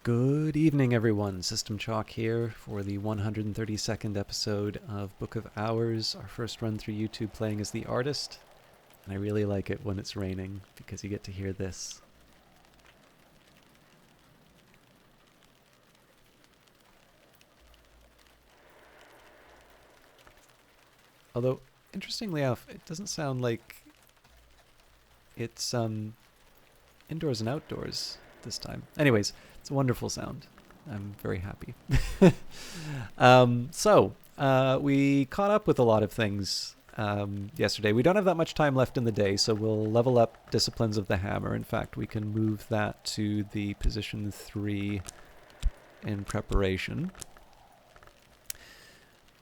Good evening, everyone. System Chalk here for the 132nd episode of Book of Hours, our first run through YouTube playing as the artist. And I really like it when it's raining because you get to hear this. Although, interestingly enough, it doesn't sound like it's indoors and outdoors this time. Anyways, it's a wonderful sound. I'm very happy. We caught up with a lot of things yesterday. We don't have that much time left in the day, so we'll level up Disciplines of the Hammer. In fact, we can move that to the position 3 in preparation.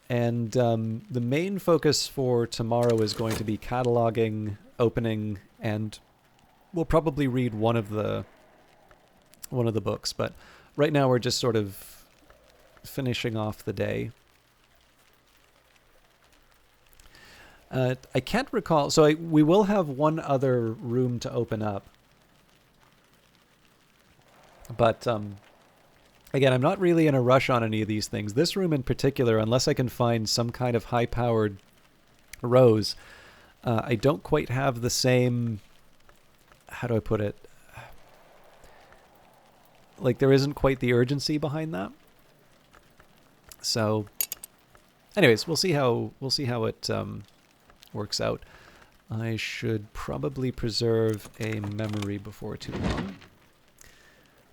And the main focus for tomorrow is going to be cataloging, opening, and we'll probably read one of the books, but right now we're just sort of finishing off the day. I can't recall, so we will have one other room to open up, but again, I'm not really in a rush on any of these things. This room in particular, unless I can find some kind of high-powered rose, I don't quite have the same, how do I put it? Like, there isn't quite the urgency behind that. So, anyways, we'll see how it works out. I should probably preserve a memory before too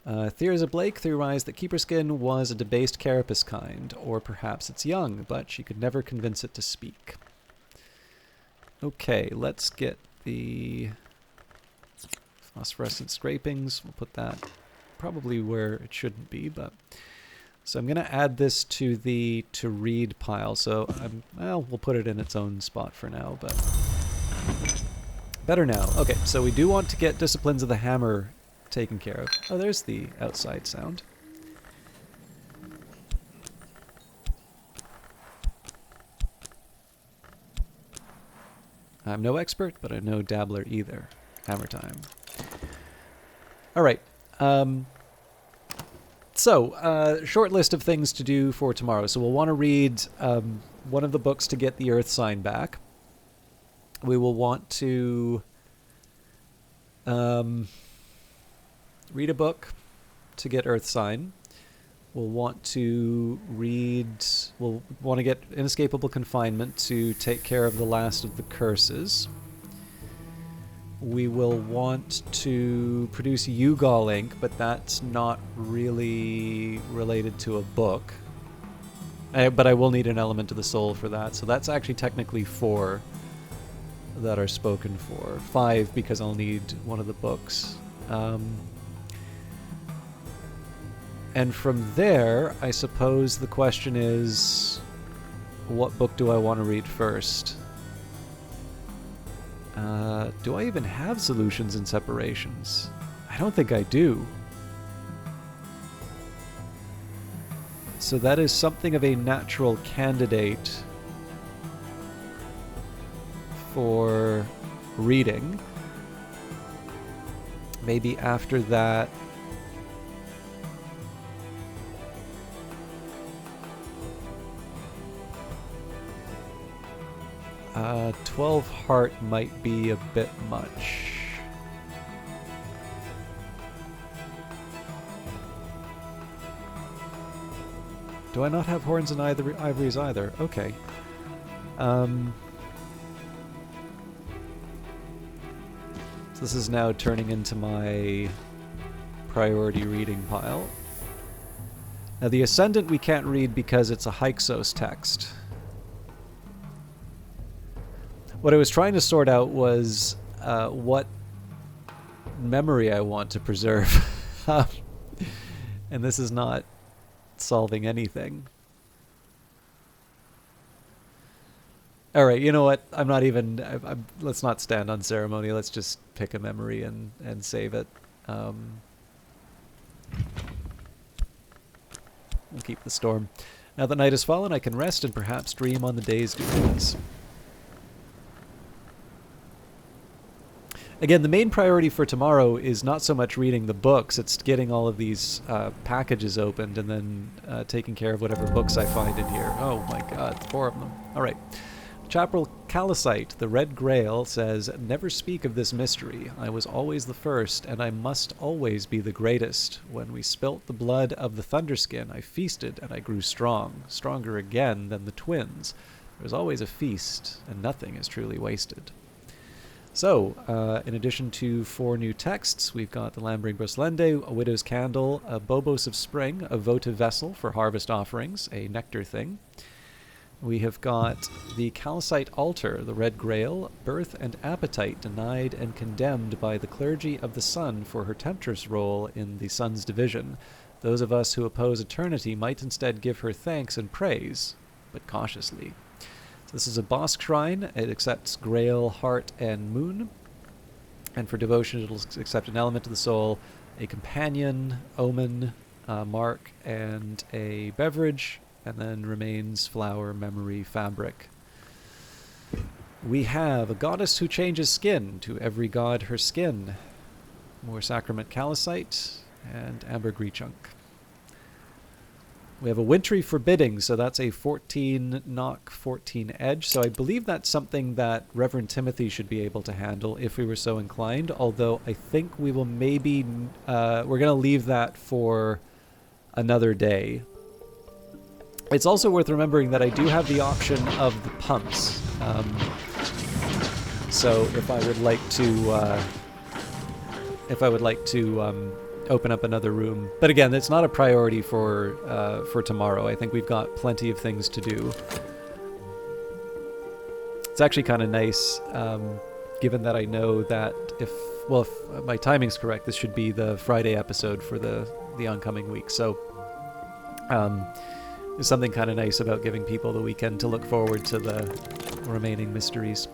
long. Theories of Blake theorized that Keeperskin was a debased carapace kind, or perhaps it's young, but she could never convince it to speak. Okay, let's get the phosphorescent scrapings. We'll put that probably where it shouldn't be, but so I'm going to add this to the to read pile. So we'll put it in its own spot for now, but better now. Okay, so we do want to get Disciplines of the Hammer taken care of. Oh, there's the outside sound. I'm no expert, but I'm no dabbler either. Hammer time. All right. Short list of things to do for tomorrow. So we'll want to read one of the books to get the Earth sign back. We will want to read a book to get Earth sign. We'll want to get Inescapable Confinement to take care of the last of the curses. We will want to produce Ugol ink, but that's not really related to a book. But I will need an element of the soul for that. So that's actually technically 4 that are spoken for. 5 because I'll need one of the books. And from there, I suppose the question is, what book do I want to read first? Do I even have solutions and separations? I don't think I do. So that is something of a natural candidate for reading. Maybe after that, 12 Heart might be a bit much. Do I not have horns and ivories either? Okay. So this is now turning into my priority reading pile. Now the Ascendant we can't read because it's a Hyksos text. What I was trying to sort out was what memory I want to preserve. And this is not solving anything. Alright, you know what? I'm not even... let's not stand on ceremony. Let's just pick a memory and save it. We'll keep the storm. Now that night has fallen, I can rest and perhaps dream on the day's doings. Again, the main priority for tomorrow is not so much reading the books, it's getting all of these packages opened and then taking care of whatever books I find in here. Oh my god, 4 of them. Alright. Chapel Callicite, the Red Grail, says, "Never speak of this mystery. I was always the first, and I must always be the greatest. When we spilt the blood of the Thunderskin, I feasted, and I grew strong, stronger again than the twins. There's always a feast, and nothing is truly wasted." So, in addition to 4 new texts, we've got the Lambring Bruslende, a Widow's Candle, a Bobos of Spring, a Votive Vessel for harvest offerings, a nectar thing. We have got the Calcite Altar, the Red Grail, birth and appetite denied and condemned by the clergy of the sun for her temptress role in the sun's division. Those of us who oppose eternity might instead give her thanks and praise, but cautiously. So this is a Bosk shrine. It accepts Grail, Heart, and Moon. And for devotion, it'll accept an element of the soul, a companion, omen, mark, and a beverage, and then remains, flower, memory, fabric. We have a goddess who changes skin, to every god her skin. More sacrament calcite, and amber grechunk. We have a wintry forbidding, so that's a 14 knock, 14 edge. So I believe that's something that Reverend Timothy should be able to handle if we were so inclined, although I think we will maybe, we're going to leave that for another day. It's also worth remembering that I do have the option of the pumps. So if I would like to, open up another room, but again, it's not a priority for tomorrow. I think we've got plenty of things to do. It's actually kind of nice, given that I know that if my timing's correct, this should be the Friday episode for the oncoming week. So. There's something kind of nice about giving people the weekend to look forward to the remaining mysteries.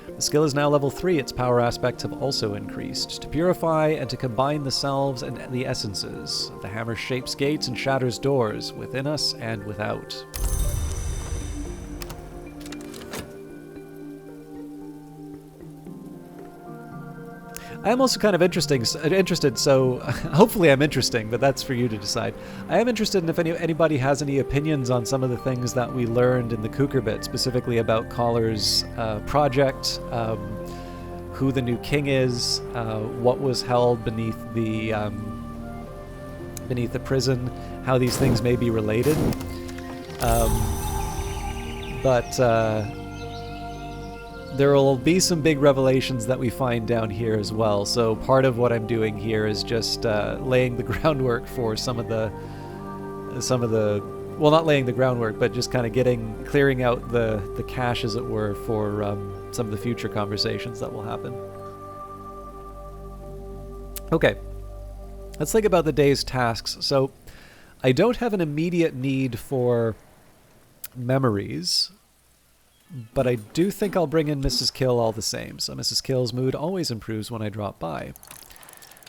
The skill is now level 3. Its power aspects have also increased. To purify and to combine the selves and the essences. The hammer shapes gates and shatters doors, within us and without. I am also kind of interested, so hopefully I'm interesting, but that's for you to decide. I am interested in if anybody has any opinions on some of the things that we learned in the Kukerbit, specifically about Collar's project, who the new king is, what was held beneath the prison, how these things may be related. There will be some big revelations that we find down here as well. So part of what I'm doing here is just laying the groundwork for some of the, well, not laying the groundwork, but just kind of clearing out the cache, as it were, for some of the future conversations that will happen. Okay, let's think about the day's tasks. So I don't have an immediate need for memories, but I do think I'll bring in Mrs. Kill all the same. So Mrs. Kill's mood always improves when I drop by.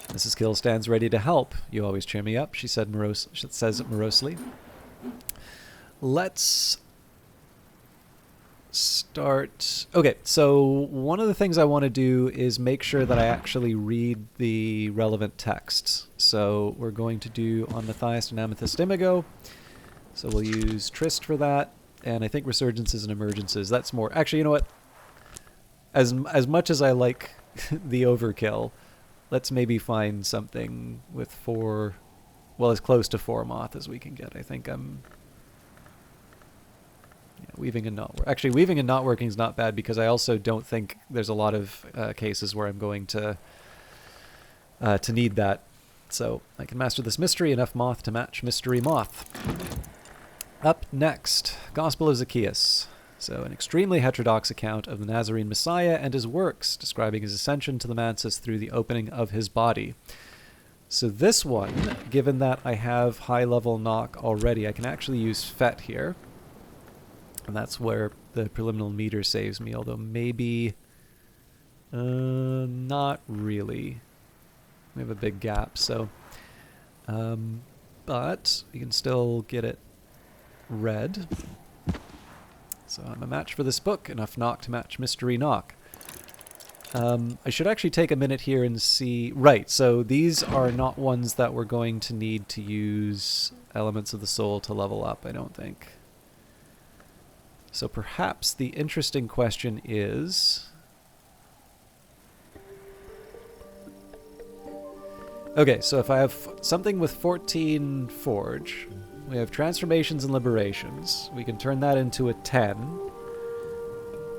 Mrs. Kill stands ready to help. You always cheer me up, she says morosely. Let's start. Okay, so one of the things I want to do is make sure that I actually read the relevant texts. So we're going to do On Matthias and Amethyst Imago. So we'll use Trist for that. And I think Resurgences and Emergences. That's more. Actually, you know what? As much as I like the overkill, let's maybe find something with 4, well, as close to 4 moth as we can get. I think I'm. Yeah, weaving and not. Actually, weaving and not working is not bad because I also don't think there's a lot of cases where I'm going to need that. So I can master this mystery enough moth to match mystery moth. Up next, Gospel of Zacchaeus. So an extremely heterodox account of the Nazarene Messiah and his works, describing his ascension to the mansus through the opening of his body. So this one, given that I have high-level knock already, I can actually use Fet here. And that's where the preliminary meter saves me, although maybe not really. We have a big gap, so... but we can still get it read. So I'm a match for this book, enough knock to match mystery knock. I should actually take a minute here and see... Right, so these are not ones that we're going to need to use elements of the soul to level up, I don't think. So perhaps the interesting question is... Okay, so if I have something with 14 forge, we have transformations and liberations. We can turn that into a 10.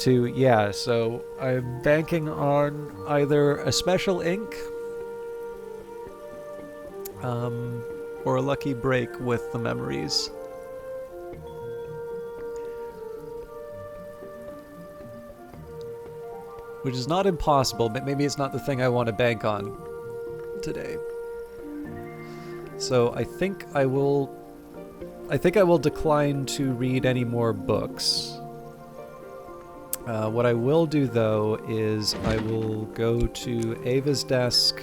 Yeah, so I'm banking on either a special ink or a lucky break with the memories. Which is not impossible, but maybe it's not the thing I want to bank on today. So I think I will decline to read any more books. What I will do, though, is I will go to Ava's desk.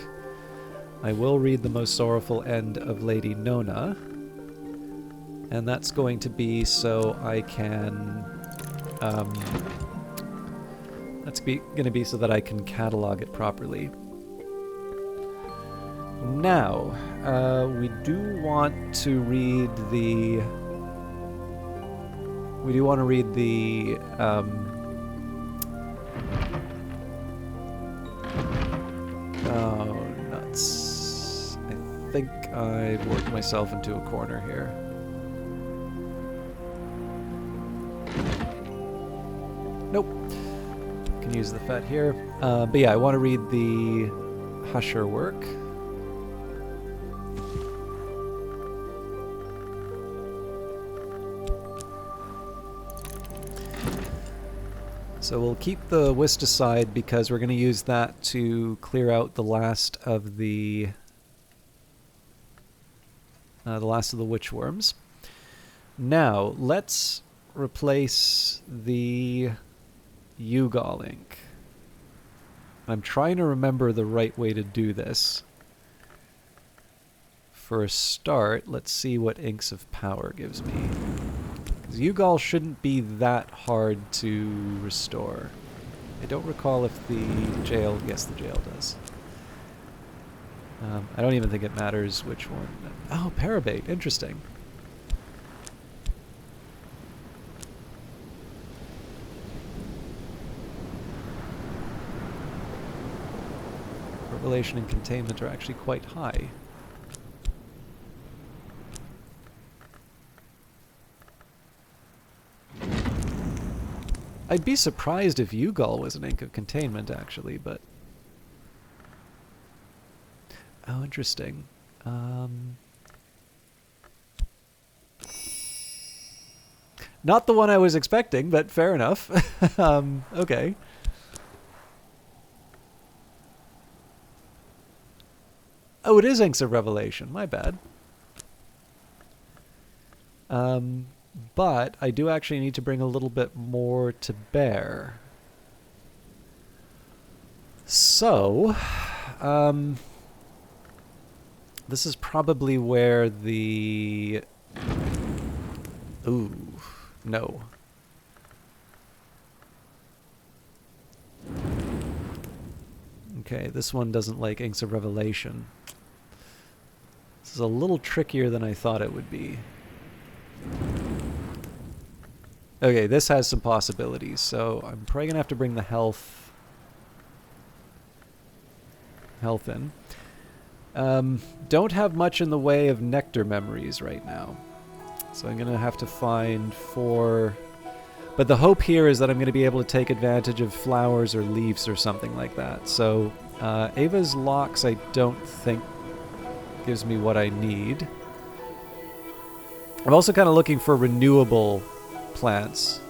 I will read The Most Sorrowful End of Lady Nona. And that's going to be so I can... that's going to be so that I can catalog it properly. Now, we do want to read the... We do want to read the... Oh, nuts. I think I've worked myself into a corner here. Nope. Can use the FET here. But yeah, I want to read the Husher work. So we'll keep the whist aside because we're going to use that to clear out the last of the witchworms. Now let's replace the Ugal ink. I'm trying to remember the right way to do this. For a start, let's see what Inks of Power gives me. Because Ugal shouldn't be that hard to restore. I don't recall if the jail... Yes, the jail does. I don't even think it matters which one. Oh, Parabate. Interesting. Revelation and Containment are actually quite high. I'd be surprised if Ugal was an Ink of Containment, actually, but... Oh, interesting. Not the one I was expecting, but fair enough. Okay. Oh, it is Inks of Revelation. My bad. But I do actually need to bring a little bit more to bear. So, this is probably where the... Ooh, no. Okay, this one doesn't like Inks of Revelation. This is a little trickier than I thought it would be. Okay, this has some possibilities, so I'm probably going to have to bring the health in. Don't have much in the way of nectar memories right now, so I'm going to have to find 4... But the hope here is that I'm going to be able to take advantage of flowers or leaves or something like that. So Ava's Locks I don't think gives me what I need. I'm also kind of looking for renewable plants.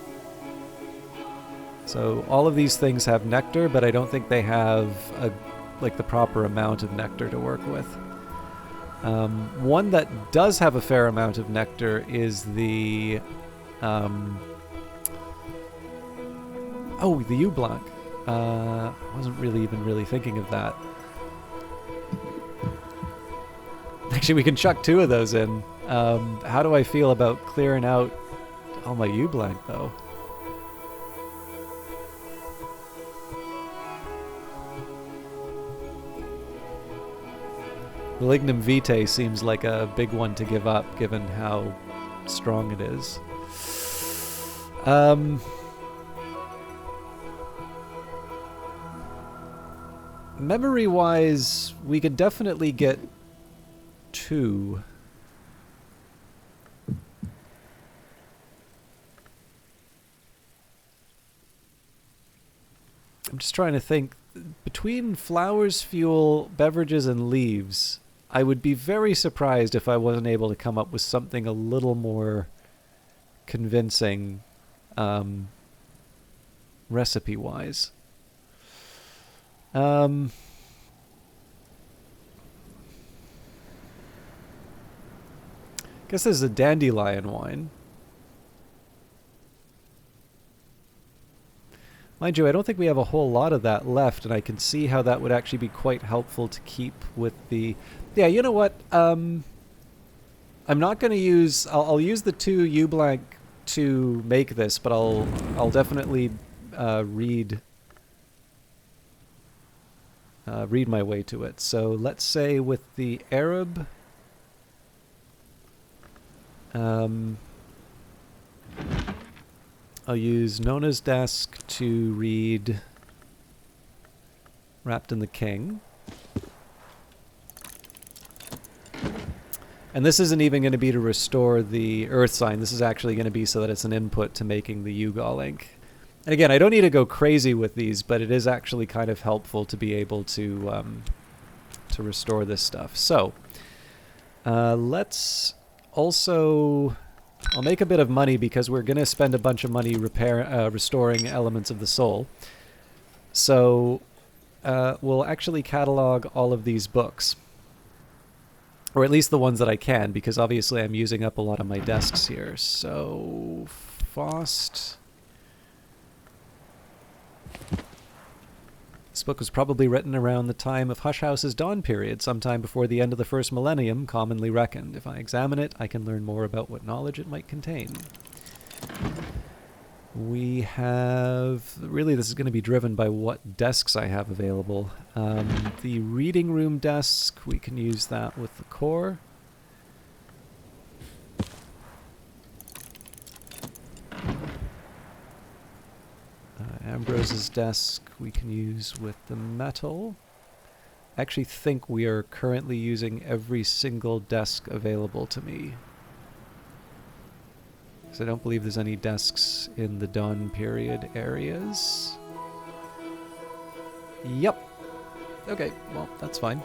So all of these things have nectar, but I don't think they have like the proper amount of nectar to work with. One that does have a fair amount of nectar is the the U-Blanc. I wasn't really even thinking of that. Actually, we can chuck 2 of those in. How do I feel about clearing out all my U-Blanc, though? Malignum Vitae seems like a big one to give up, given how strong it is. Memory-wise, we could definitely get 2. I'm just trying to think. Between flowers, fuel, beverages, and leaves, I would be very surprised if I wasn't able to come up with something a little more convincing recipe-wise. Guess this is a dandelion wine. Mind you, I don't think we have a whole lot of that left, and I can see how that would actually be quite helpful to keep with the... Yeah, you know what? I'm not going to use... I'll use the 2 U-blank to make this, but I'll definitely read my way to it. So let's say with the Arab... I'll use Nona's desk to read Wrapped in the King. And this isn't even going to be to restore the Earth sign. This is actually going to be so that it's an input to making the UGAL ink. And again, I don't need to go crazy with these, but it is actually kind of helpful to be able to restore this stuff. So, let's also... I'll make a bit of money because we're going to spend a bunch of money restoring elements of the soul. So we'll actually catalog all of these books. Or at least the ones that I can, because obviously I'm using up a lot of my desks here. So, Faust. This book was probably written around the time of Hush House's dawn period, sometime before the end of the first millennium, commonly reckoned. If I examine it, I can learn more about what knowledge it might contain. We have... Really, this is going to be driven by what desks I have available. The reading room desk, we can use that with the core. Ambrose's desk we can use with the metal. I actually think we are currently using every single desk available to me. Because I don't believe there's any desks in the dawn period areas. Yep. Okay, well, that's fine.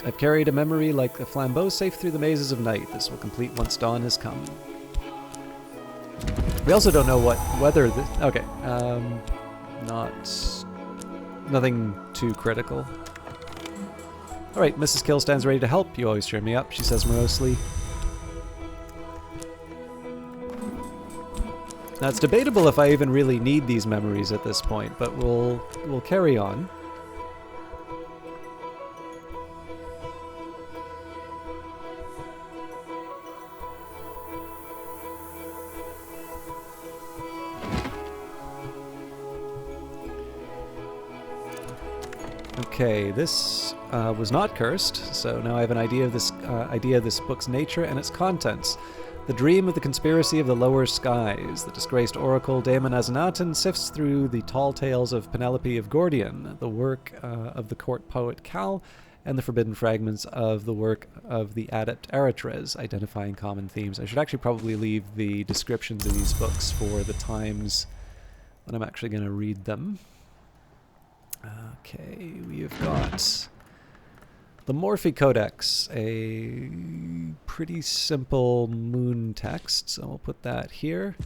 I've carried a memory like a flambeau safe through the mazes of night. This will complete once dawn has come. We also don't know what weather this... Okay, nothing too critical. Alright, Mrs. Kill stands ready to help. You always cheer me up, she says morosely. Now it's debatable if I even really need these memories at this point, but we'll carry on. Okay, this was not cursed, so now I have an idea of this book's nature and its contents. The dream of the conspiracy of the lower skies. The disgraced oracle Daemon Azenaton sifts through the tall tales of Penelope of Gordian, the work of the court poet Cal, and the forbidden fragments of the work of the adept Aratres, identifying common themes. I should actually probably leave the descriptions of these books for the times when I'm actually going to read them. Okay, we've got the Morphe Codex, a pretty simple moon text, so we'll put that here.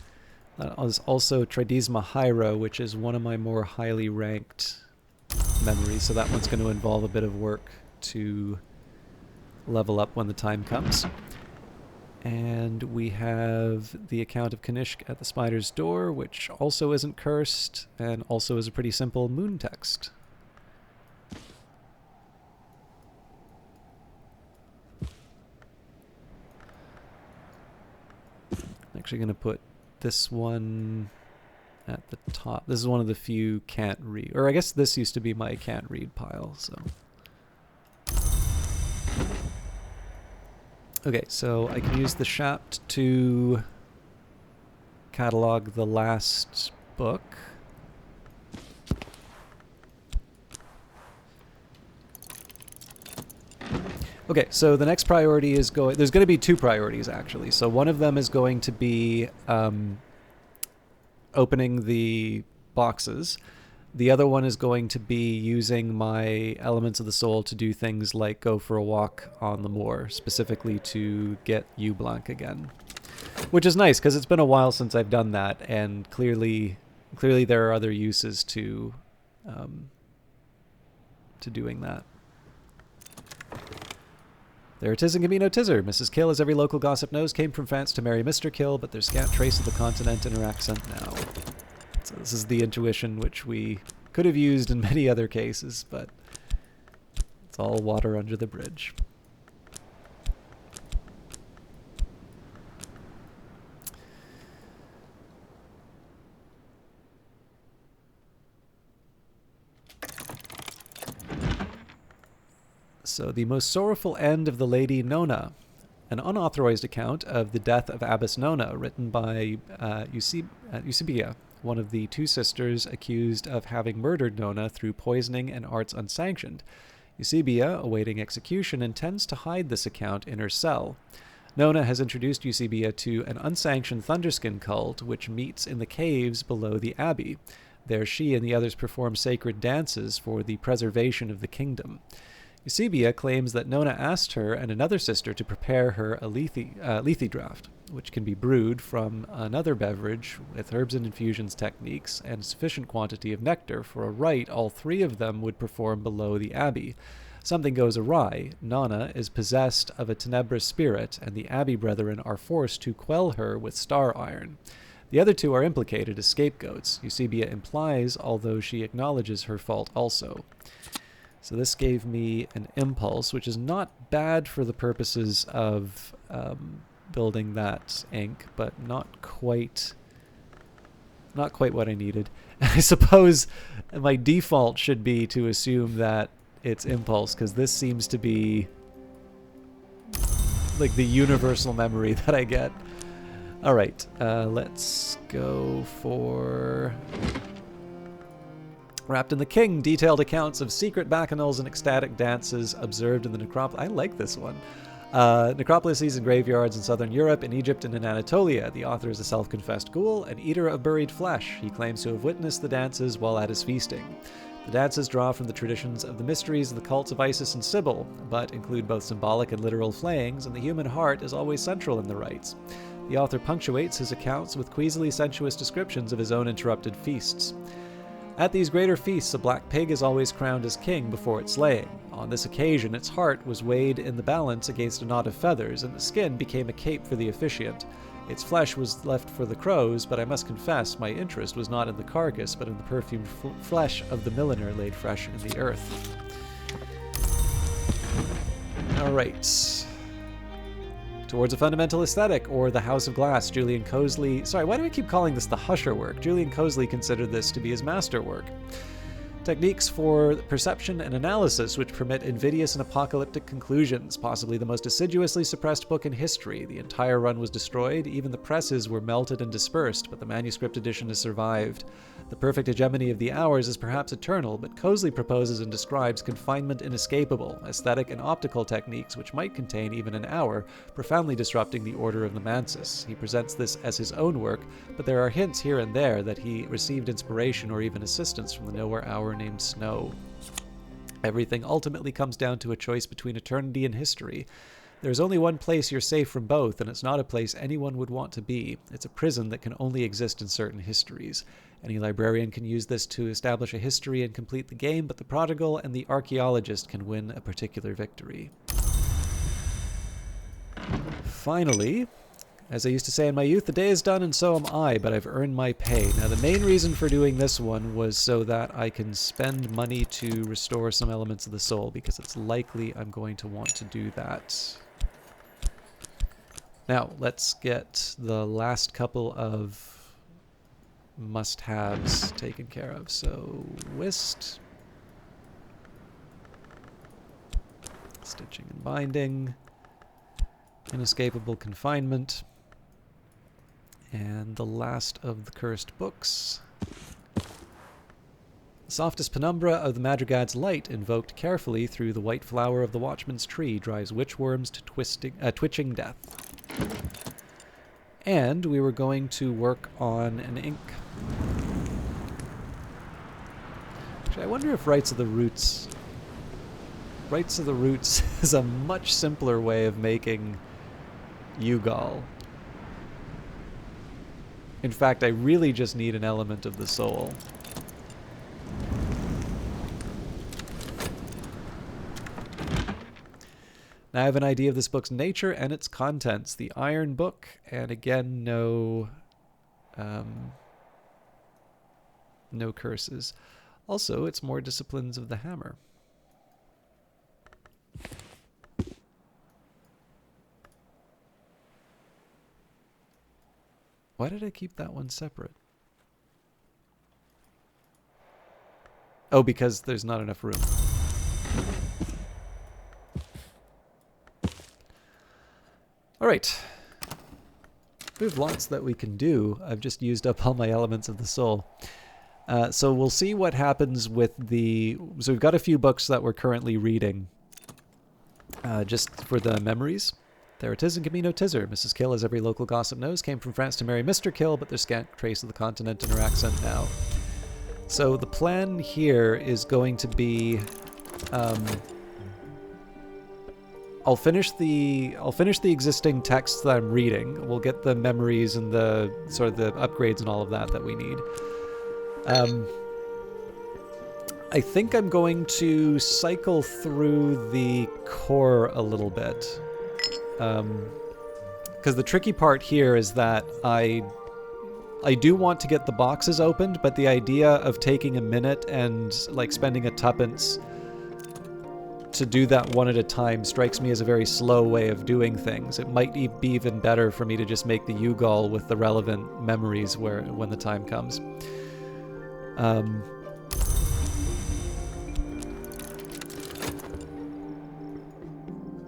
That is also Tridesma Hyra, which is one of my more highly ranked memories, so that one's going to involve a bit of work to level up when the time comes. And we have the account of Kanishk at the Spider's Door, which also isn't cursed, and also is a pretty simple moon text. I'm actually going to put this one at the top. This is one of the few can't read, or I guess this used to be my can't read pile, so. Okay, so I can use the shaft to catalog the last book. Okay, so the next priority is going... There's going to be two priorities, actually. So one of them is going to be opening the boxes. The other one is going to be using my elements of the soul to do things like go for a walk on the moor, specifically to get U-Blanc again. Which is nice, because it's been a while since I've done that, and clearly there are other uses to doing that. There it is in Camino Tizzer. Mrs. Kill, as every local gossip knows, came from France to marry Mr. Kill, but there's scant trace of the continent in her accent now. So this is the intuition which we could have used in many other cases, but it's all water under the bridge. So the most sorrowful end of the Lady Nona, an unauthorized account of the death of Abbess Nona, written by Eusebia, one of the two sisters accused of having murdered Nona through poisoning and arts unsanctioned. Eusebia, awaiting execution, intends to hide this account in her cell. Nona has introduced Eusebia to an unsanctioned Thunderskin cult, which meets in the caves below the abbey. There she and the others perform sacred dances for the preservation of the kingdom. Eusebia claims that Nona asked her and another sister to prepare her a lethe draught, which can be brewed from another beverage with herbs and infusions techniques and sufficient quantity of nectar for a rite all three of them would perform below the abbey. Something goes awry. Nona is possessed of a tenebrous spirit, and the abbey brethren are forced to quell her with star iron. The other two are implicated as scapegoats, Eusebia implies, although she acknowledges her fault also. So this gave me an impulse, which is not bad for the purposes of building that ink, but not quite what I needed. I suppose my default should be to assume that it's impulse, because this seems to be like the universal memory that I get. All right, let's go for... Wrapped in the King, detailed accounts of secret bacchanals and ecstatic dances observed in the necropolis. I like this one. Necropolises and graveyards in southern Europe, in Egypt, and in Anatolia. The author is a self-confessed ghoul, an eater of buried flesh. He claims to have witnessed the dances while at his feasting. The dances draw from the traditions of the mysteries of the cults of Isis and Sybil, but include both symbolic and literal flayings, and the human heart is always central in the rites. The author punctuates his accounts with queasily sensuous descriptions of his own interrupted feasts. At these greater feasts, a black pig is always crowned as king before its slaying. On this occasion, its heart was weighed in the balance against a knot of feathers, and the skin became a cape for the officiant. Its flesh was left for the crows, but I must confess my interest was not in the carcass, but in the perfumed flesh of the milliner laid fresh in the earth. All right. Towards a Fundamental Aesthetic, or The House of Glass, Julian Cosley... Sorry, why do I keep calling this the Husher work? Julian Cosley considered this to be his masterwork. Techniques for perception and analysis which permit invidious and apocalyptic conclusions, possibly the most assiduously suppressed book in history. The entire run was destroyed, even the presses were melted and dispersed, but the manuscript edition has survived. The perfect hegemony of the hours is perhaps eternal, but Cosley proposes and describes confinement inescapable, aesthetic and optical techniques which might contain even an hour, profoundly disrupting the order of Nemansis. He presents this as his own work, but there are hints here and there that he received inspiration or even assistance from the nowhere hour named Snow. Everything ultimately comes down to a choice between eternity and history. There's only one place you're safe from both, and it's not a place anyone would want to be. It's a prison that can only exist in certain histories. Any librarian can use this to establish a history and complete the game, but the prodigal and the archaeologist can win a particular victory. Finally, as I used to say in my youth, the day is done and so am I, but I've earned my pay. Now, the main reason for doing this one was so that I can spend money to restore some elements of the soul, because it's likely I'm going to want to do that. Now, let's get the last couple of must-haves taken care of. So, whist, stitching and binding, inescapable confinement, and the last of the cursed books. The softest penumbra of the madrigal's light, invoked carefully through the white flower of the watchman's tree, drives witchworms to twitching death. And we were going to work on an ink. Actually, I wonder if Rites of the Roots is a much simpler way of making Ugal. In fact, I really just need an element of the soul. Now I have an idea of this book's nature and its contents. The Iron Book, and again, no curses. Also, it's more disciplines of the hammer. Why did I keep that one separate? Oh, because there's not enough room. Alright. We have lots that we can do. I've just used up all my elements of the soul. So we'll see what happens with the... So we've got a few books that we're currently reading. Just for the memories. There it is in Camino Tizzer. Mrs. Kill, as every local gossip knows, came from France to marry Mr. Kill, but there's scant trace of the continent in her accent now. So the plan here is going to be... I'll finish the existing texts that I'm reading. We'll get the memories and the sort of the upgrades and all of that we need. I think I'm going to cycle through the core a little bit. Because the tricky part here is that I do want to get the boxes opened, but the idea of taking a minute and like spending a tuppence to do that one at a time strikes me as a very slow way of doing things. It might be even better for me to just make the Ugal with the relevant memories when the time comes.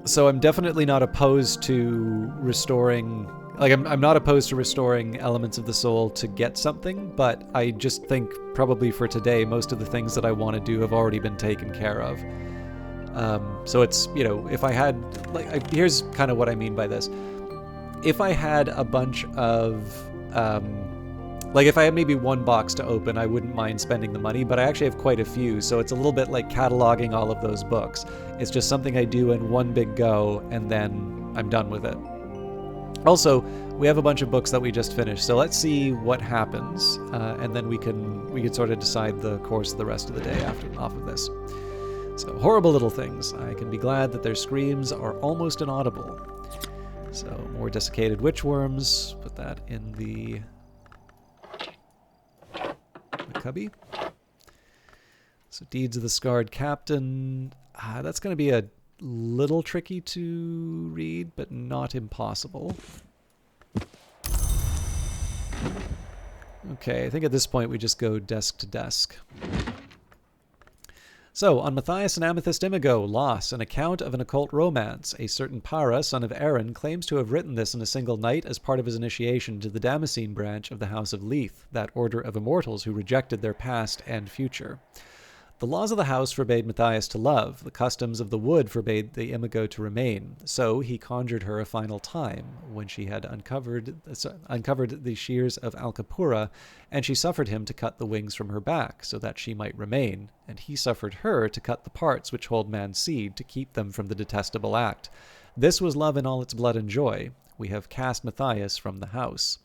So I'm definitely not opposed to restoring... Like, I'm not opposed to restoring elements of the soul to get something, but I just think probably for today, most of the things that I want to do have already been taken care of. So it's, you know, if I had... here's kind of what I mean by this. If I had a bunch of... if I had maybe one box to open, I wouldn't mind spending the money, but I actually have quite a few, so it's a little bit like cataloging all of those books. It's just something I do in one big go, and then I'm done with it. Also, we have a bunch of books that we just finished, so let's see what happens, and then we can sort of decide the course of the rest of the day off of this. So, horrible little things. I can be glad that their screams are almost inaudible. So, more desiccated witchworms. Put that in the cubby. So, Deeds of the Scarred Captain. That's going to be a little tricky to read, but not impossible. Okay, I think at this point we just go desk to desk. So, on Matthias and Amethyst Imago, Loss, an account of an occult romance. A certain Para, son of Aaron, claims to have written this in a single night as part of his initiation to the Damascene branch of the House of Leith, that order of immortals who rejected their past and future. The laws of the house forbade Matthias to love, the customs of the wood forbade the Imago to remain, so he conjured her a final time, when she had uncovered the shears of Alcapura, and she suffered him to cut the wings from her back, so that she might remain, and he suffered her to cut the parts which hold man's seed, to keep them from the detestable act. This was love in all its blood and joy. We have cast Matthias from the house.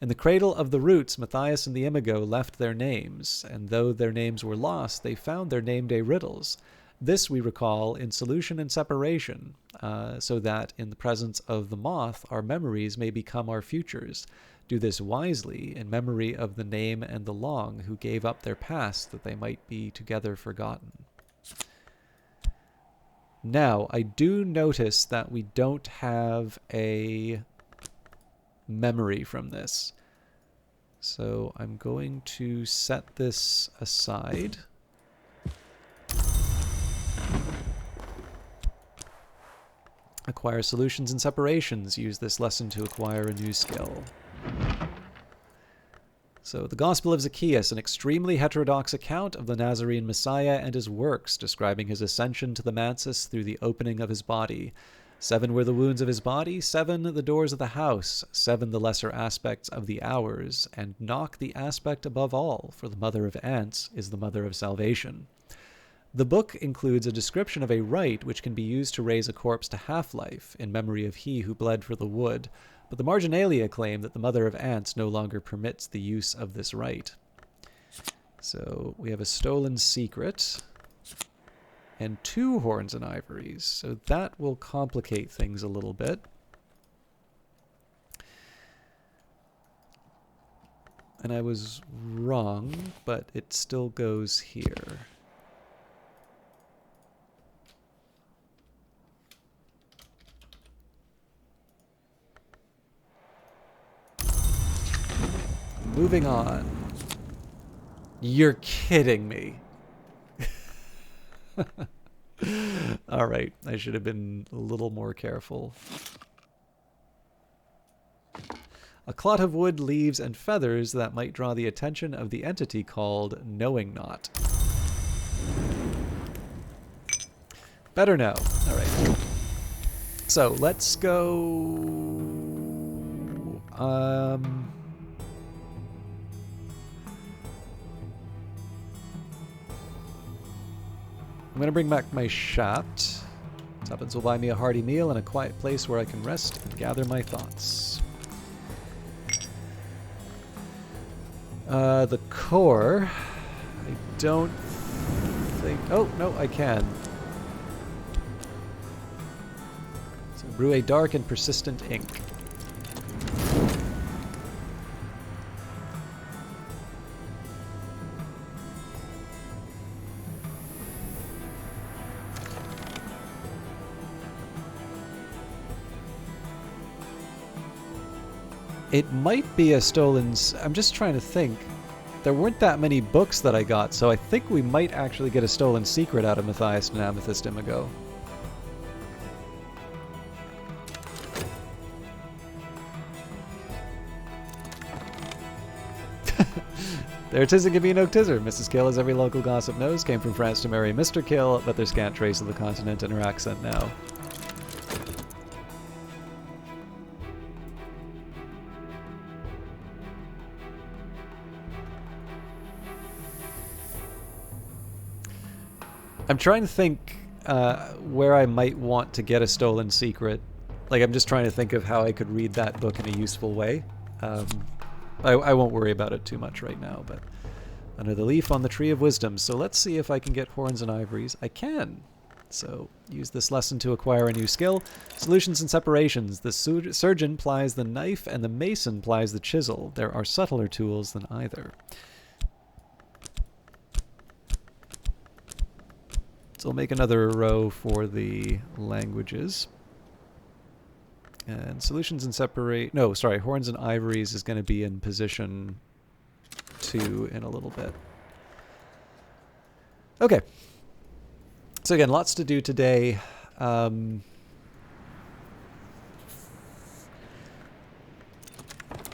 In the cradle of the roots, Matthias and the Imago left their names, and though their names were lost, they found their name-day riddles. This we recall in solution and separation, so that in the presence of the moth, our memories may become our futures. Do this wisely, in memory of the name and the long, who gave up their past that they might be together forgotten. Now, I do notice that we don't have a memory from this. So I'm going to set this aside. Acquire solutions and separations. Use this lesson to acquire a new skill. So the Gospel of Zacchaeus, an extremely heterodox account of the Nazarene Messiah and his works, describing his ascension to the mansus through the opening of his body. 7 were the wounds of his body, 7 the doors of the house, 7 the lesser aspects of the hours, and knock the aspect above all, for the mother of ants is the mother of salvation. The book includes a description of a rite which can be used to raise a corpse to half-life, in memory of he who bled for the wood, but the marginalia claim that the mother of ants no longer permits the use of this rite. So we have a stolen secret and 2 horns and ivories, so that will complicate things a little bit. And I was wrong, but it still goes here. Moving on. You're kidding me. All right, I should have been a little more careful. A clot of wood, leaves, and feathers that might draw the attention of the entity called Knowing Not. Better know. All right. So let's go. I'm going to bring back my shaft. Tuppence will buy me a hearty meal and a quiet place where I can rest and gather my thoughts. The core, I don't think... Oh, no, I can. So brew a dark and persistent ink. It might be a stolen... I'm just trying to think. There weren't that many books that I got, so I think we might actually get a stolen secret out of Matthias and Amethyst Imago. There 'tis a Gabino Tizzer. Mrs. Kill, as every local gossip knows, came from France to marry Mr. Kill, but there's scant trace of the continent in her accent now. I'm trying to think where I might want to get a stolen secret. Like, I'm just trying to think of how I could read that book in a useful way. I won't worry about it too much right now, but under the leaf on the Tree of Wisdom. So let's see if I can get horns and ivories. I can. So use this lesson to acquire a new skill. Solutions and separations. The surgeon plies the knife and the mason plies the chisel. There are subtler tools than either. So I'll make another row for the languages. And solutions and horns and ivories is going to be in position 2 in a little bit. Okay. So again, lots to do today. I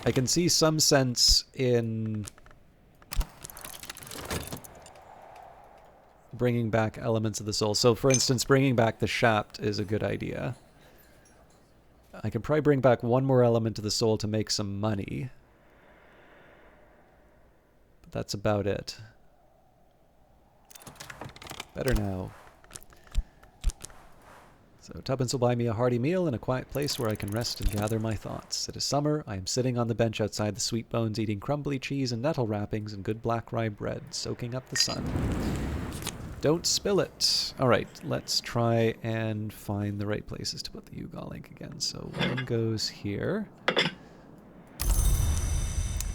can see some sense in bringing back elements of the soul. So, for instance, bringing back the shaft is a good idea. I can probably bring back one more element of the soul to make some money. But that's about it. Better now. So Tuppence will buy me a hearty meal in a quiet place where I can rest and gather my thoughts. It is summer. I am sitting on the bench outside the Sweet Bones eating crumbly cheese and nettle wrappings and good black rye bread, soaking up the sun. Don't spill it. All right, let's try and find the right places to put the Ugal ink again. So one goes here.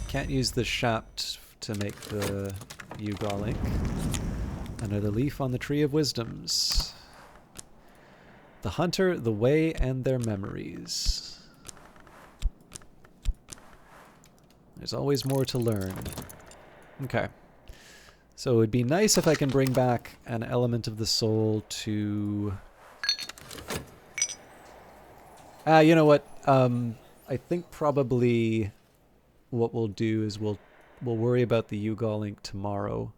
Can't use the shaft to make the Ugal ink. Another leaf on the Tree of Wisdoms. The Hunter, the Way, and their Memories. There's always more to learn. Okay. So it would be nice if I can bring back an element of the soul to... you know what? I think probably what we'll do is we'll worry about the Ugal link tomorrow.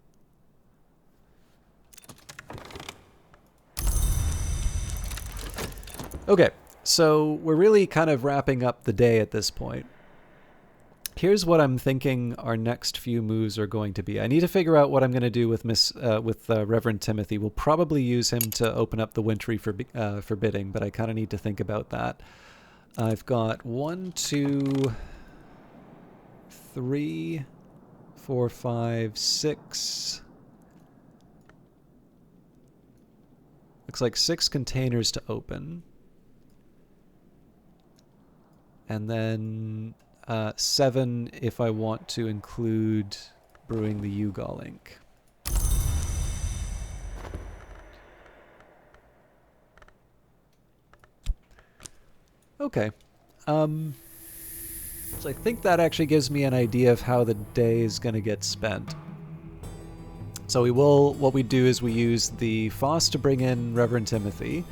Okay, so we're really kind of wrapping up the day at this point. Here's what I'm thinking our next few moves are going to be. I need to figure out what I'm going to do with Reverend Timothy. We'll probably use him to open up the wintry forbidding, but I kind of need to think about that. I've got 1, 2, 3, 4, 5, 6. Looks like 6 containers to open. And then 7 if I want to include brewing the Ugal ink. Okay. So I think that actually gives me an idea of how the day is going to get spent. So what we do is we use the Foss to bring in Reverend Timothy.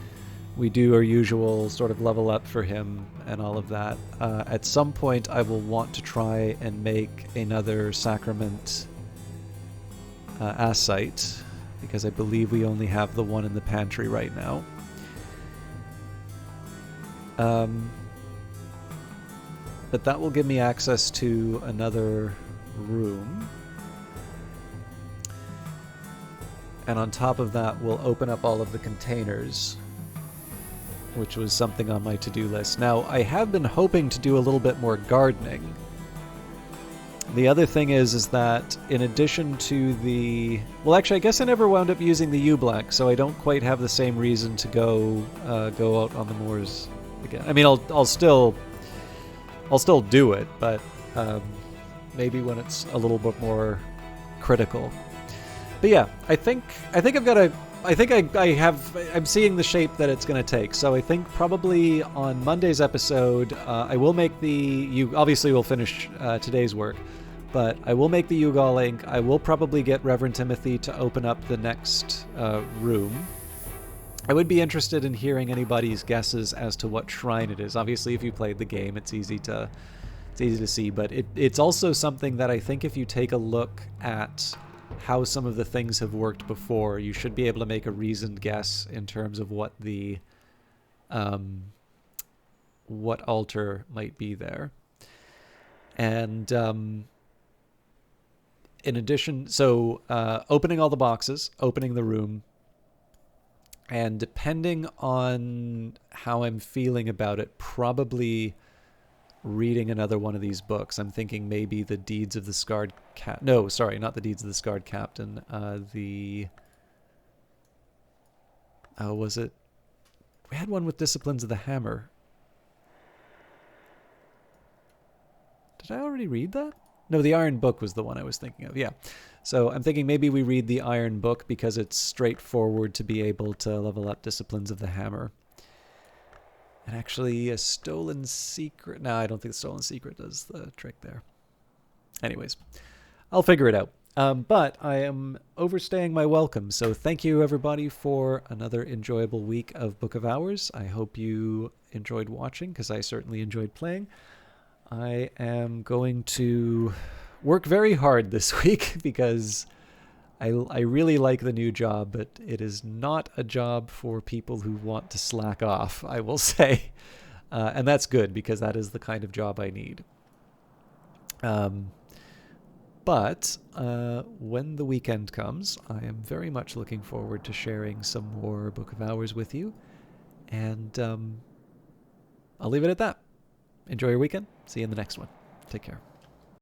We do our usual sort of level up for him and all of that. At some point, I will want to try and make another Sacrament Ascite, because I believe we only have the one in the pantry right now. But that will give me access to another room. And on top of that, we'll open up all of the containers, which was something on my to-do list. Now, I have been hoping to do a little bit more gardening. The other thing is that in addition to the... Well, actually, I guess I never wound up using the U-Black, so I don't quite have the same reason to go out on the moors again. I mean, I'll still do it, but maybe when it's a little bit more critical. But yeah, I think I've got a... I'm seeing the shape that it's going to take. So I think probably on Monday's episode, I will make obviously we'll finish today's work, but I will make the Ugal link. I will probably get Reverend Timothy to open up the next room. I would be interested in hearing anybody's guesses as to what shrine it is. Obviously, if you played the game, it's easy to see, but it's also something that I think if you take a look at how some of the things have worked before, you should be able to make a reasoned guess in terms of what the what altar might be there. And in addition, so opening all the boxes, opening the room, and depending on how I'm feeling about it, probably reading another one of these books. I'm thinking maybe the Deeds of the Scarred Captain. No, sorry, not the Deeds of the Scarred Captain. Was it? We had one with Disciplines of the Hammer. Did I already read that? No, the Iron Book was the one I was thinking of. Yeah. So I'm thinking maybe we read the Iron Book because it's straightforward to be able to level up Disciplines of the Hammer. And actually, a Stolen Secret... No, I don't think the Stolen Secret does the trick there. Anyways, I'll figure it out. But I am overstaying my welcome, so thank you, everybody, for another enjoyable week of Book of Hours. I hope you enjoyed watching, because I certainly enjoyed playing. I am going to work very hard this week, because I really like the new job, but it is not a job for people who want to slack off, I will say. And that's good, because that is the kind of job I need. But when the weekend comes, I am very much looking forward to sharing some more Book of Hours with you. And I'll leave it at that. Enjoy your weekend. See you in the next one. Take care.